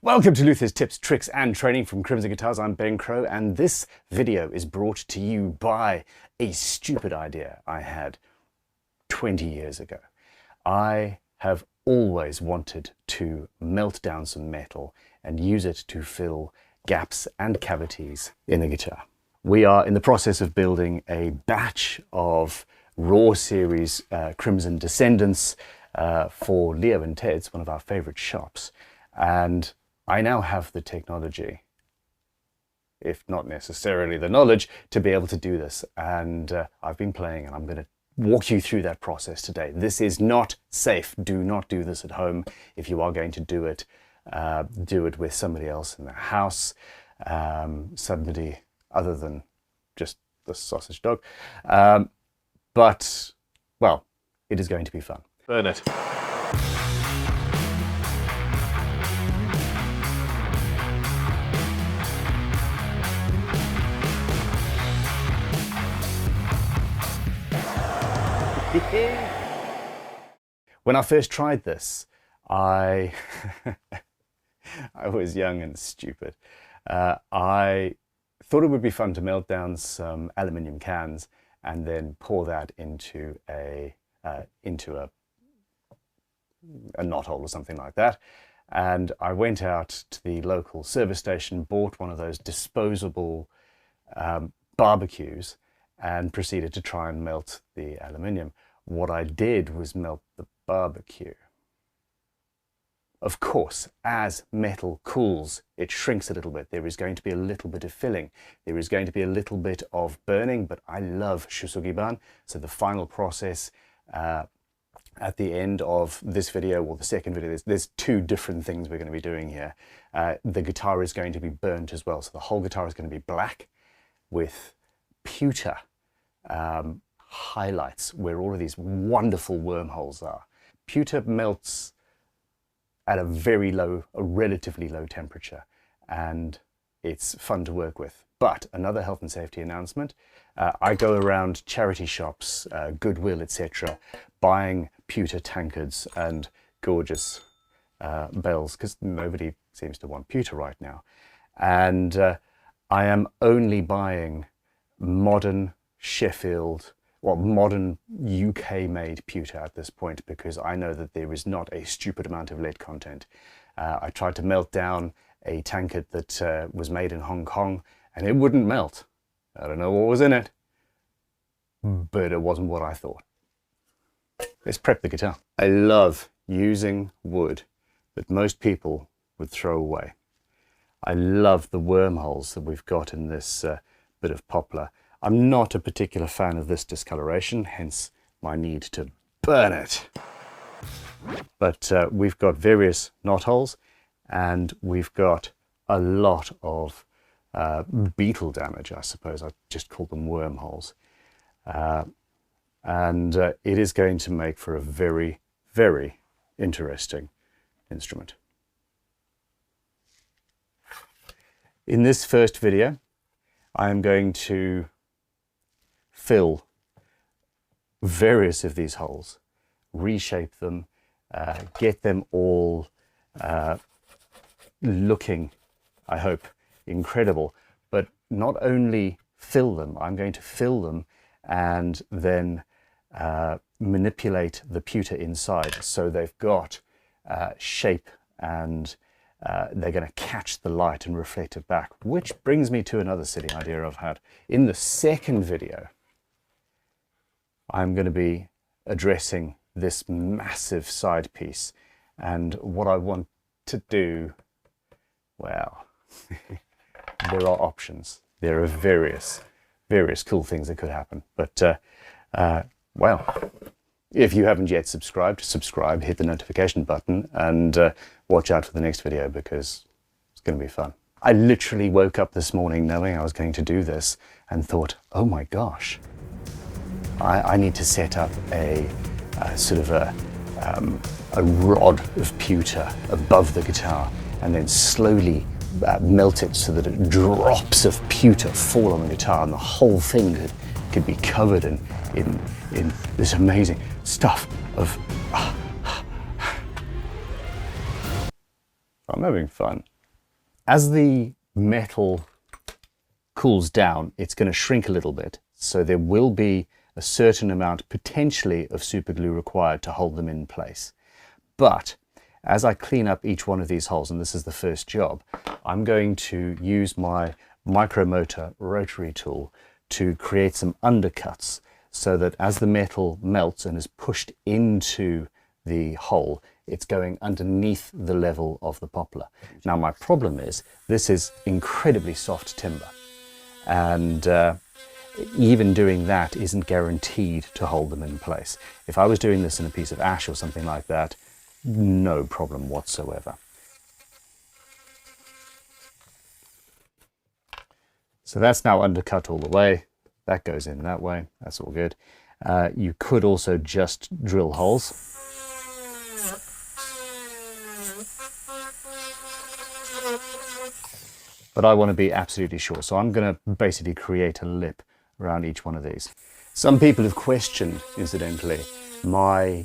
Welcome to Luthiery's Tips, Tricks and Training from Crimson Guitars. I'm Ben Crow, and this video is brought to you by a stupid idea I had 20 years ago. I have always wanted to melt down some metal and use it to fill gaps and cavities in a guitar. We are in the process of building a batch of Raw Series Crimson Descendants for Leo and Ted's, one of our favorite shops. And I now have the technology, if not necessarily the knowledge, to be able to do this. And I've been playing, and I'm going to walk you through that process today. This is not safe. Do not do this at home. If you are going to do it with somebody else in the house, somebody other than just the sausage dog. But, well, it is going to be fun. Burn it. When I first tried this, I was young and stupid. I thought it would be fun to melt down some aluminium cans and then pour that into a knothole or something like that. And I went out to the local service station, bought one of those disposable barbecues, and proceeded to try and melt the aluminium. What I did was melt the barbecue. Of course, as metal cools, it shrinks a little bit. There is going to be a little bit of filling. There is going to be a little bit of burning, but I love shou, so the final process at the end of this video, or the second video, there's two different things we're going to be doing here. The guitar is going to be burnt as well, so the whole guitar is going to be black with pewter highlights where all of these wonderful wormholes are. Pewter melts at a relatively low temperature, and it's fun to work with. But another health and safety announcement, I go around charity shops, Goodwill, etc., buying pewter tankards and gorgeous bells, because nobody seems to want pewter right now. And I am only buying modern Sheffield, well, modern UK-made pewter at this point, because I know that there is not a stupid amount of lead content. I tried to melt down a tankard that was made in Hong Kong, and it wouldn't melt. I don't know what was in it, but it wasn't what I thought. Let's prep the guitar. I love using wood that most people would throw away. I love the wormholes that we've got in this bit of poplar. I'm not a particular fan of this discoloration, hence my need to burn it. But we've got various knotholes, and we've got a lot of beetle damage, I suppose. I just call them wormholes. And it is going to make for a very, very interesting instrument. In this first video, I am going to fill various of these holes, reshape them, get them all looking, I hope, incredible. But not only fill them, I'm going to fill them and then manipulate the pewter inside so they've got shape, and they're going to catch the light and reflect it back, which brings me to another silly idea I've had. In the second video, I'm going to be addressing this massive side piece, and what I want to do, well, there are options. There are various cool things that could happen. But, well, if you haven't yet subscribed, subscribe, hit the notification button, and watch out for the next video, because it's going to be fun. I literally woke up this morning knowing I was going to do this and thought, oh my gosh, I need to set up a sort of a rod of pewter above the guitar, and then slowly melt it so that it drops of pewter fall on the guitar, and the whole thing could be covered in this amazing stuff of... I'm having fun. As the metal cools down, it's going to shrink a little bit. So there will be a certain amount potentially of super glue required to hold them in place. But as I clean up each one of these holes, and this is the first job, I'm going to use my micromotor rotary tool to create some undercuts so that as the metal melts and is pushed into the hole, it's going underneath the level of the poplar. Now my problem is this is incredibly soft timber, and even doing that isn't guaranteed to hold them in place. If I was doing this in a piece of ash or something like that, no problem whatsoever. So that's now undercut all the way. That goes in that way. That's all good. You could also just drill holes. But I want to be absolutely sure. So I'm going to basically create a lip around each one of these. Some people have questioned, incidentally, my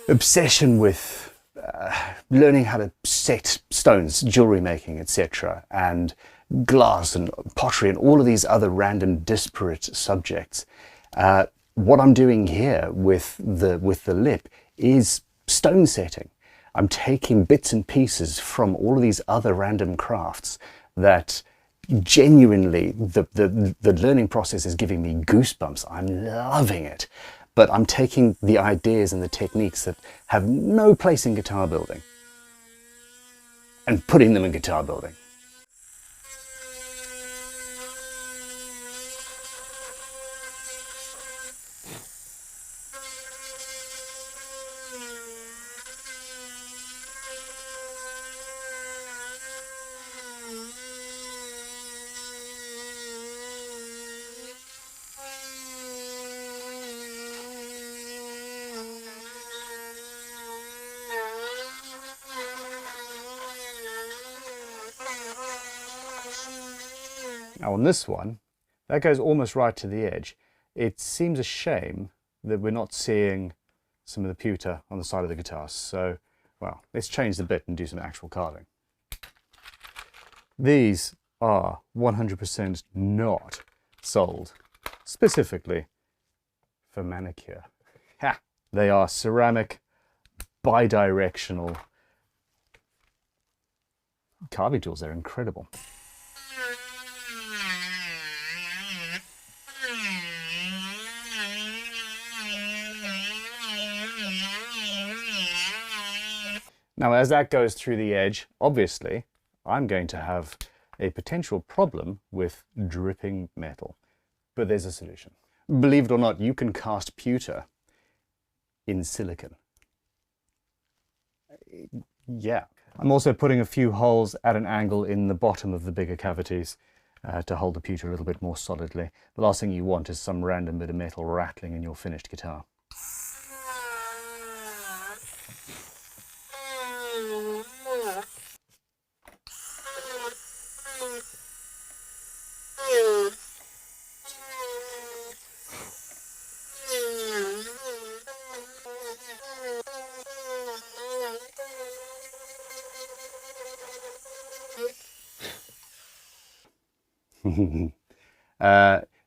obsession with learning how to set stones, jewelry making, etc., and glass and pottery and all of these other random disparate subjects. What I'm doing here with the lip is stone setting. I'm taking bits and pieces from all of these other random crafts that genuinely the learning process is giving me goosebumps. I'm loving it. But I'm taking the ideas and the techniques that have no place in guitar building and putting them in guitar building. Now on this one, that goes almost right to the edge. It seems a shame that we're not seeing some of the pewter on the side of the guitar. So, well, let's change the bit and do some actual carving. These are 100% not sold specifically for manicure. Ha! They are ceramic, bi-directional carving tools. They're incredible. Now, as that goes through the edge, obviously, I'm going to have a potential problem with dripping metal, but there's a solution. Believe it or not, you can cast pewter in silicon. Yeah. I'm also putting a few holes at an angle in the bottom of the bigger cavities to hold the pewter a little bit more solidly. The last thing you want is some random bit of metal rattling in your finished guitar.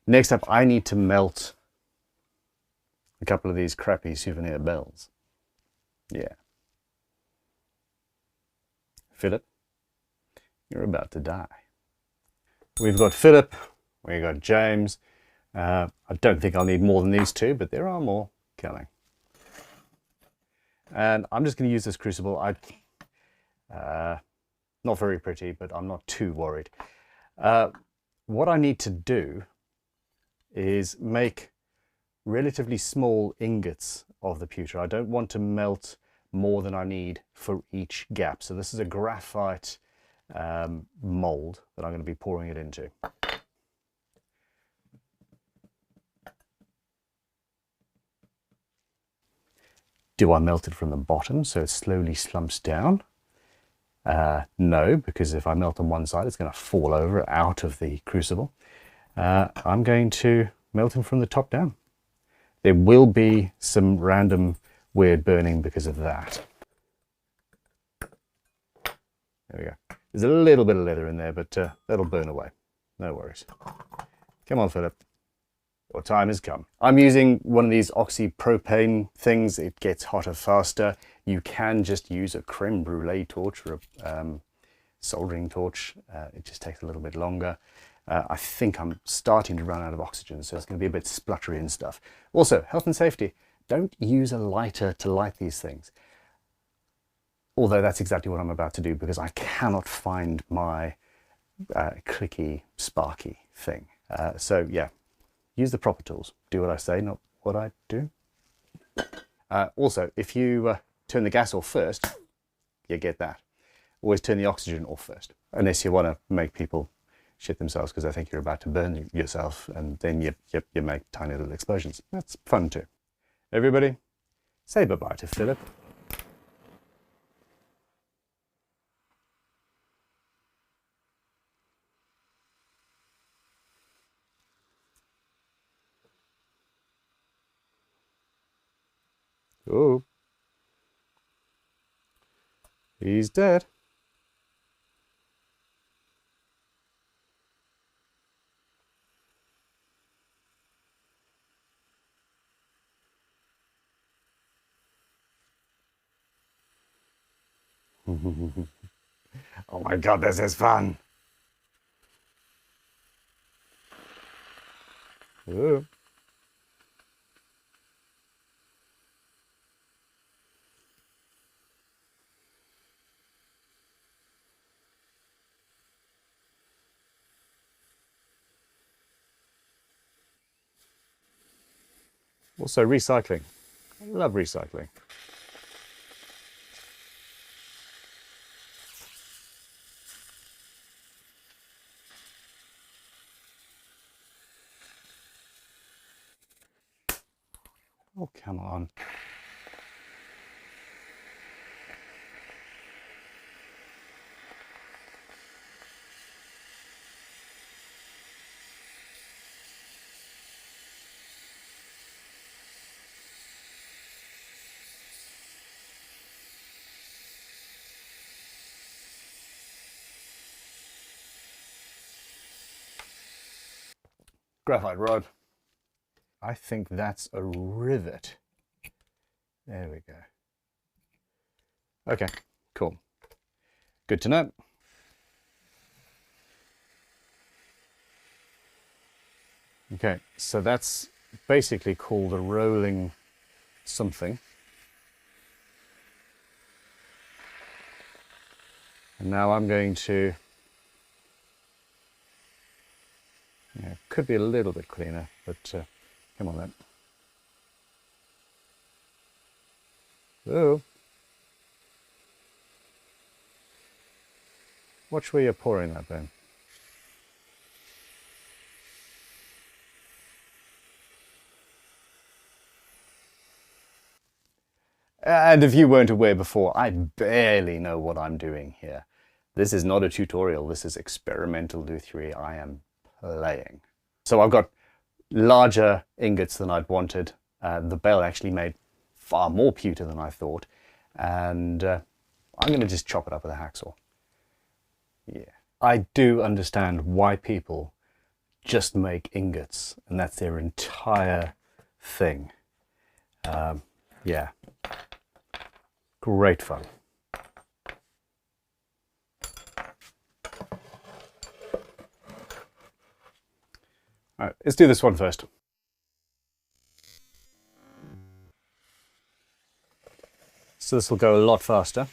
Next up, I need to melt a couple of these crappy souvenir bells. Yeah. Philip, you're about to die. We've got Philip, we've got James. I don't think I'll need more than these two, but there are more coming. And I'm just going to use this crucible. Not very pretty, but I'm not too worried. What I need to do is make relatively small ingots of the pewter. I don't want to melt more than I need for each gap. So this is a graphite mold that I'm going to be pouring it into. Do I melt it from the bottom so it slowly slumps down? No, because if I melt on one side, it's going to fall over out of the crucible. I'm going to melt them from the top down. There will be some random weird burning because of that. There we go. There's a little bit of leather in there, but that'll burn away. No worries. Come on, Philip. Your time has come. I'm using one of these oxypropane things. It gets hotter faster. You can just use a creme brulee torch or a soldering torch. It just takes a little bit longer. I think I'm starting to run out of oxygen, so it's going to be a bit spluttery and stuff. Also, health and safety. Don't use a lighter to light these things. Although that's exactly what I'm about to do, because I cannot find my clicky, sparky thing. So yeah, use the proper tools. Do what I say, not what I do. Also, if you turn the gas off first, you get that. Always turn the oxygen off first, unless you want to make people shit themselves because they think you're about to burn yourself, and then you make tiny little explosions. That's fun too. Everybody, say bye-bye to Philip. Oh, he's dead. Oh my God, this is fun. Oh. Also recycling. I love recycling. Oh, come on. Graphite rod. I think that's a rivet. There we go. Okay, cool. Good to know. Okay, so that's basically called a rolling something. And now I'm going to, yeah, could be a little bit cleaner, but come on then. Oh. Watch where you're pouring that then. And if you weren't aware before, I barely know what I'm doing here. This is not a tutorial, this is experimental luthiery. I am playing. So I've got larger ingots than I'd wanted. The bell actually made far more pewter than I thought. And I'm going to just chop it up with a hacksaw. Yeah, I do understand why people just make ingots and that's their entire thing. Yeah, great fun. All right, let's do this one first. So this will go a lot faster.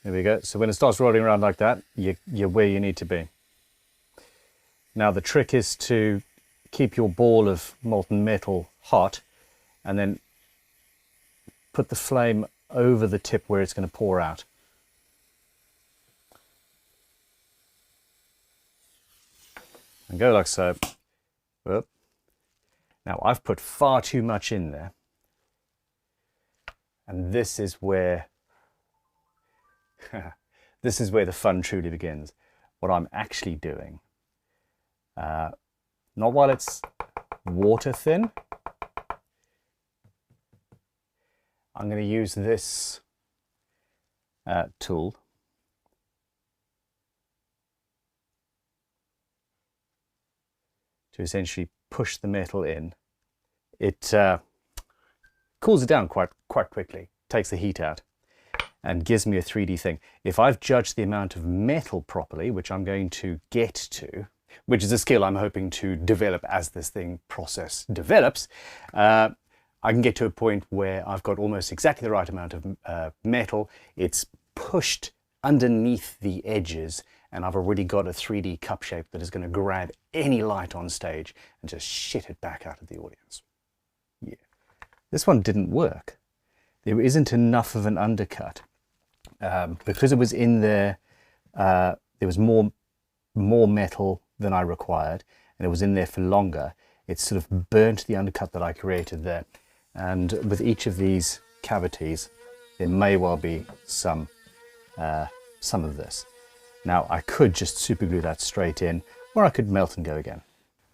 There we go. So when it starts rolling around like that, you're where you need to be. Now the trick is to keep your ball of molten metal hot and then put the flame over the tip where it's going to pour out. And go like so. Whoop. Now I've put far too much in there. And this is where this is where the fun truly begins. What I'm actually doing, not while it's water thin, I'm going to use this tool to essentially push the metal in. It cools it down quite quickly, takes the heat out, and gives me a 3D thing. If I've judged the amount of metal properly, which I'm going to get to, which is a skill I'm hoping to develop as this process develops, I can get to a point where I've got almost exactly the right amount of metal. It's pushed underneath the edges, and I've already got a 3D cup shape that is going to grab any light on stage and just shit it back out of the audience. Yeah. This one didn't work. There isn't enough of an undercut. Because it was in there, there was more metal than I required, and it was in there for longer. It sort of burnt the undercut that I created there. And with each of these cavities, there may well be some of this. Now, I could just super glue that straight in, or I could melt and go again.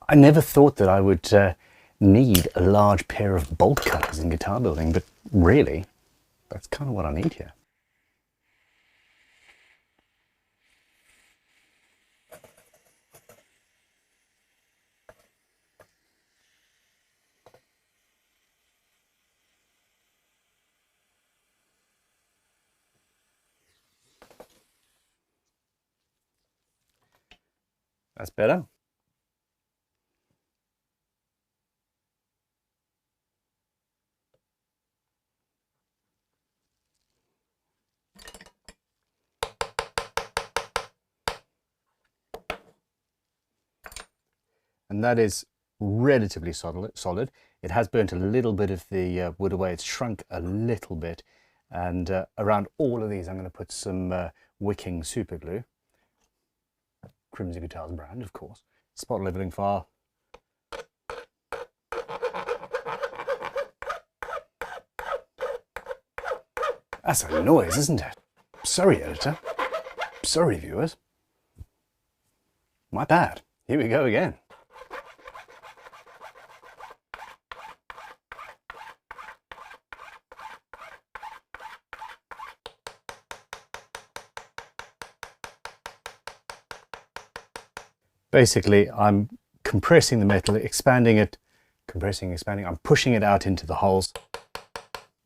I never thought that I would need a large pair of bolt cutters in guitar building, but really, that's kind of what I need here. That's better. And that is relatively solid. It has burnt a little bit of the wood away. It's shrunk a little bit. And around all of these, I'm going to put some wicking super glue. Crimson Guitars brand, of course. Spot leveling file. That's a noise, isn't it? Sorry, editor. Sorry, viewers. My bad. Here we go again. Basically, I'm compressing the metal, expanding it, compressing, expanding. I'm pushing it out into the holes.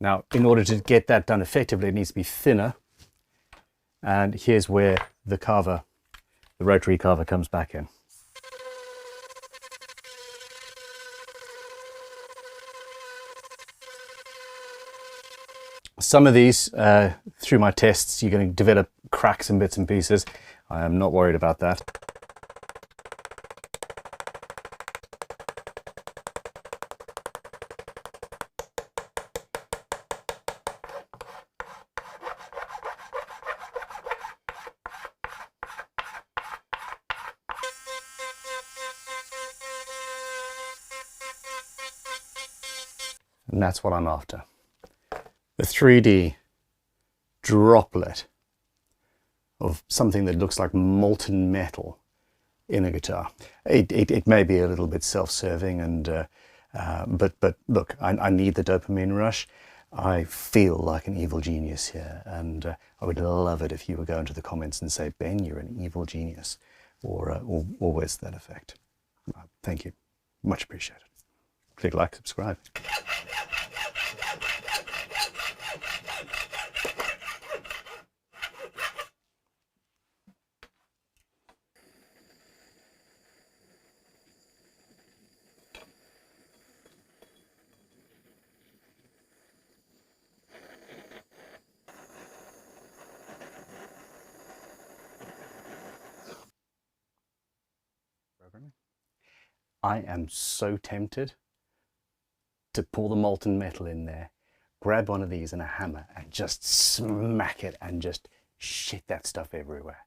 Now, in order to get that done effectively, it needs to be thinner. And here's where the carver, the rotary carver, comes back in. Some of these, through my tests, you're going to develop cracks and bits and pieces. I am not worried about that. And that's what I'm after. The 3D droplet of something that looks like molten metal in a guitar. It may be a little bit self-serving, and but look, I need the dopamine rush. I feel like an evil genius here, and I would love it if you would go into the comments and say, Ben, you're an evil genius, or words to that effect. Thank you. Much appreciated. Click like, subscribe. I am so tempted to pour the molten metal in there, grab one of these and a hammer and just smack it and just shit that stuff everywhere.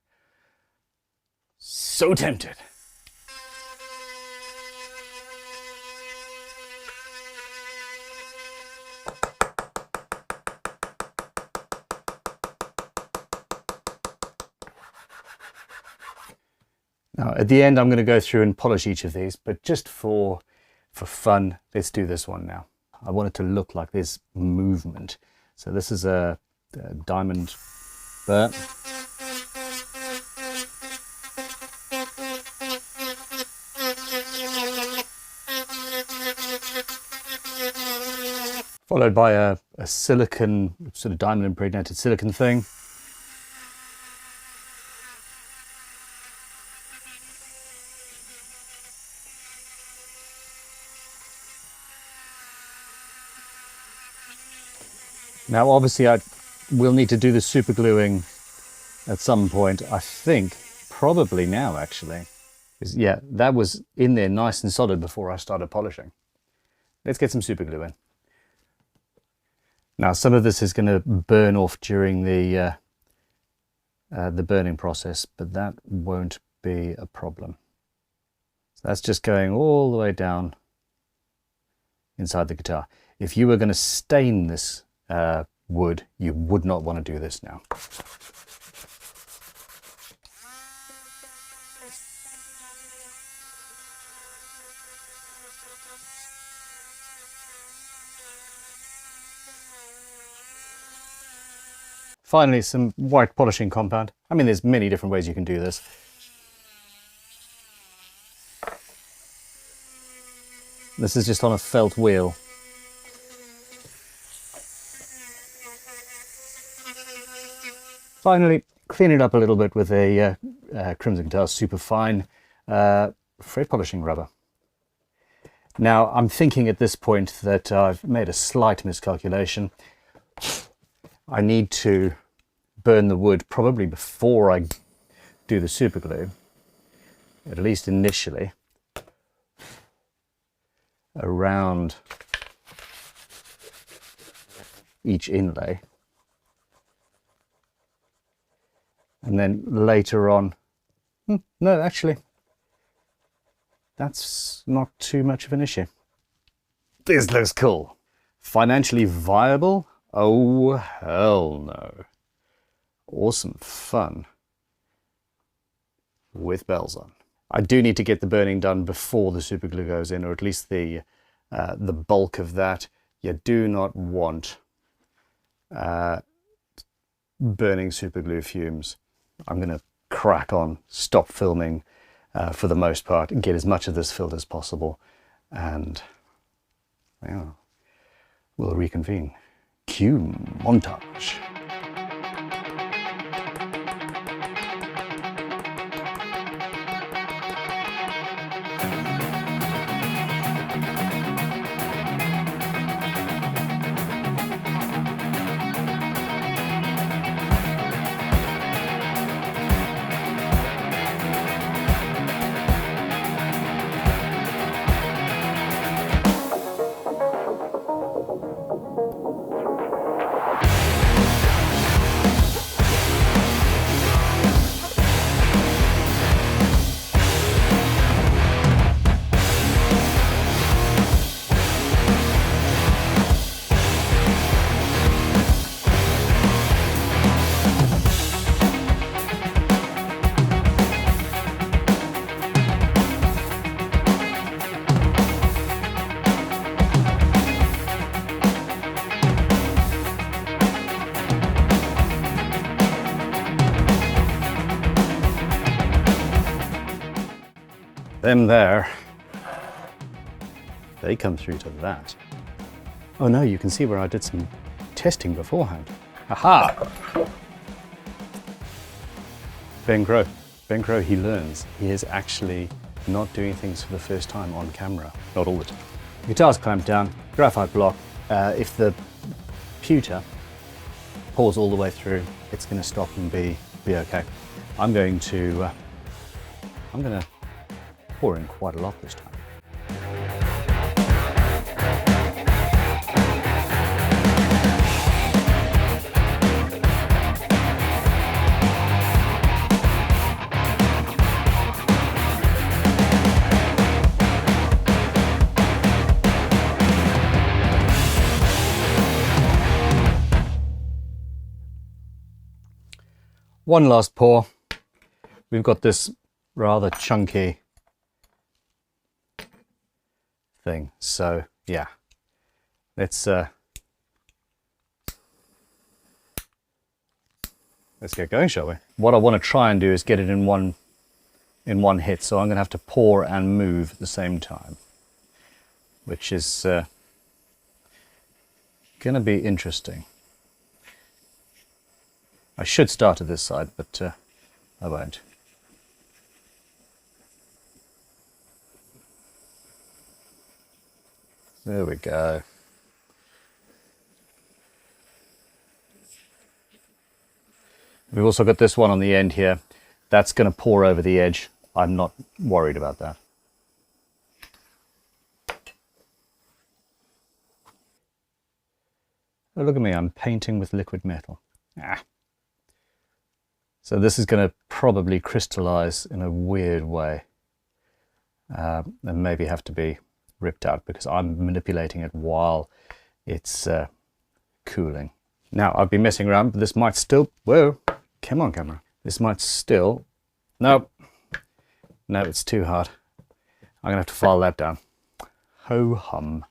So tempted. Now, at the end, I'm going to go through and polish each of these, but just for fun, let's do this one now. I want it to look like there's movement So this is a diamond burr. Followed by a silicon, sort of diamond impregnated silicon thing. Now obviously I will need to do the super gluing at some point. I think probably now actually. Yeah, that was in there nice and solid before I started polishing. Let's get some super glue in. Now some of this is going to burn off during the burning process, but that won't be a problem. So that's just going all the way down inside the guitar. If you were going to stain this wood, you would not want to do this now. Finally, some white polishing compound. I mean, there's many different ways you can do this. This is just on a felt wheel. Finally, clean it up a little bit with a Crimson Guitar super fine freight polishing rubber. Now, I'm thinking at this point that I've made a slight miscalculation. I need to burn the wood probably before I do the super glue, at least initially, around each inlay. And then later on, no, actually, that's not too much of an issue. This looks cool. Financially viable? Oh, hell no. Awesome fun with bells on. I do need to get the burning done before the super glue goes in, or at least the bulk of that. You do not want burning super glue fumes. I'm going to crack on, stop filming for the most part, and get as much of this filled as possible, and yeah, we'll reconvene. Cue montage. Them there, they come through to that. Oh no, you can see where I did some testing beforehand. Aha! Ben Crow, he learns. He is actually not doing things for the first time on camera, not all the time. Guitar's clamped down, graphite block. If the pewter pours all the way through, it's going to stop and be okay. I'm going to pour in quite a lot this time. One last pour. We've got this rather chunky thing, so yeah, let's let's get going, shall we? What I want to try and do is get it in one hit, so I'm going to have to pour and move at the same time, which is going to be interesting. I should start at this side, but I won't. There we go. We've also got this one on the end here. That's going to pour over the edge. I'm not worried about that. Oh, look at me, I'm painting with liquid metal. So this is going to probably crystallize in a weird way. And maybe have to be ripped out because I'm manipulating it while it's cooling. Now, I've been messing around, but this might still... Whoa, come on, camera. This might still... No, it's too hard. I'm going to have to file that down. Ho-hum.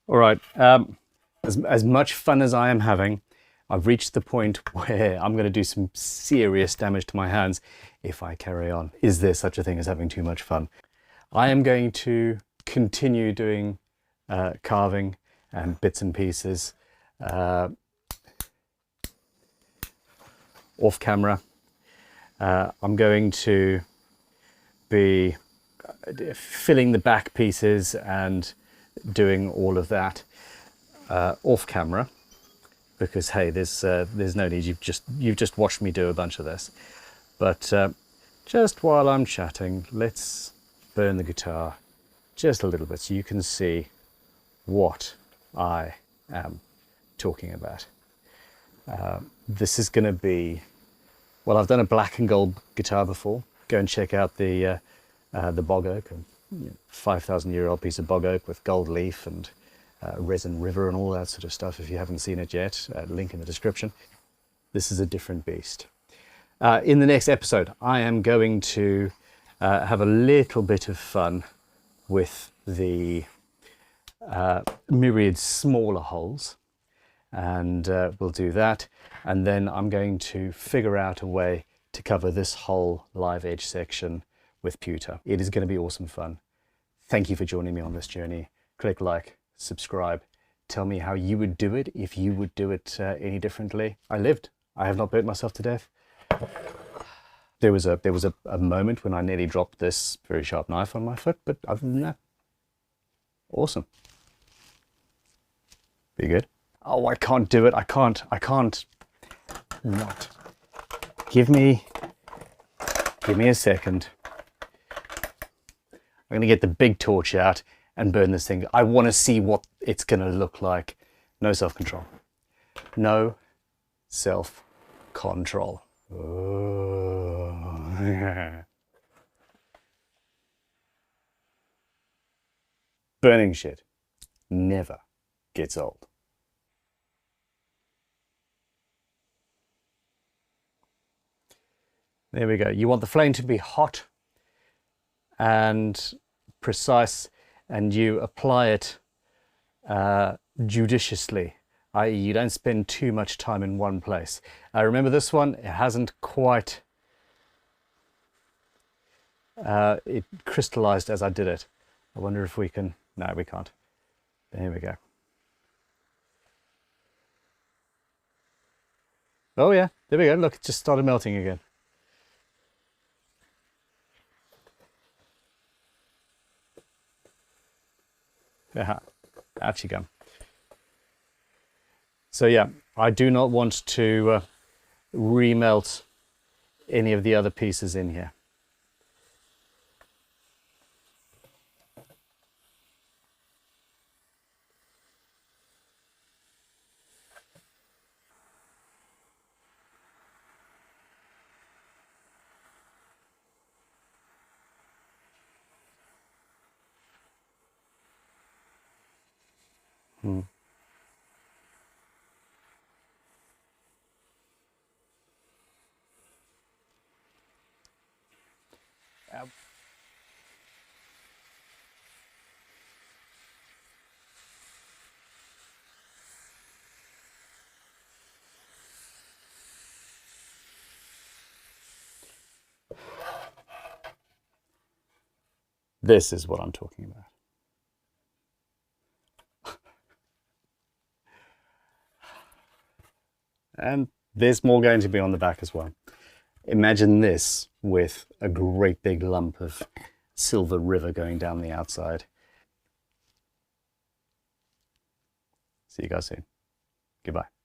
All right, as much fun as I am having, I've reached the point where I'm going to do some serious damage to my hands if I carry on. Is there such a thing as having too much fun? I am going to continue doing carving and bits and pieces off camera. I'm going to be filling the back pieces and doing all of that off camera, because hey, there's no need. You've just watched me do a bunch of this. But just while I'm chatting, let's burn the guitar just a little bit so you can see what I am talking about. This is going to be, well, I've done a black and gold guitar before. Go and check out the bog oak, a 5,000-year-old piece of bog oak with gold leaf and resin river and all that sort of stuff. If you haven't seen it yet, link in the description. This is a different beast. In the next episode, I am going to have a little bit of fun with the myriad smaller holes, and we'll do that. And then I'm going to figure out a way to cover this whole live edge section with pewter. It is going to be awesome fun. Thank you for joining me on this journey. Click like, subscribe. Tell me how you would do it, if you would do it any differently. I lived. I have not burnt myself to death. There was a moment when I nearly dropped this very sharp knife on my foot, but other than that, awesome. Be good. Oh, I can't do it. I can't not. Give me a second. I'm going to get the big torch out and burn this thing. I want to see what it's going to look like. No self-control. No self-control. Oh. Burning shit never gets old. There we go. You want the flame to be hot and precise, and you apply it judiciously, i.e. you don't spend too much time in one place. Remember this one, it hasn't quite It crystallized as I did it. I wonder if we can... No, we can't. There we go. Oh yeah, there we go. Look, it just started melting again. Yeah, out you go. So yeah, I do not want to remelt any of the other pieces in here. Hmm. This is what I'm talking about. And there's more going to be on the back as well. Imagine this with a great big lump of silver river going down the outside. See you guys soon. Goodbye.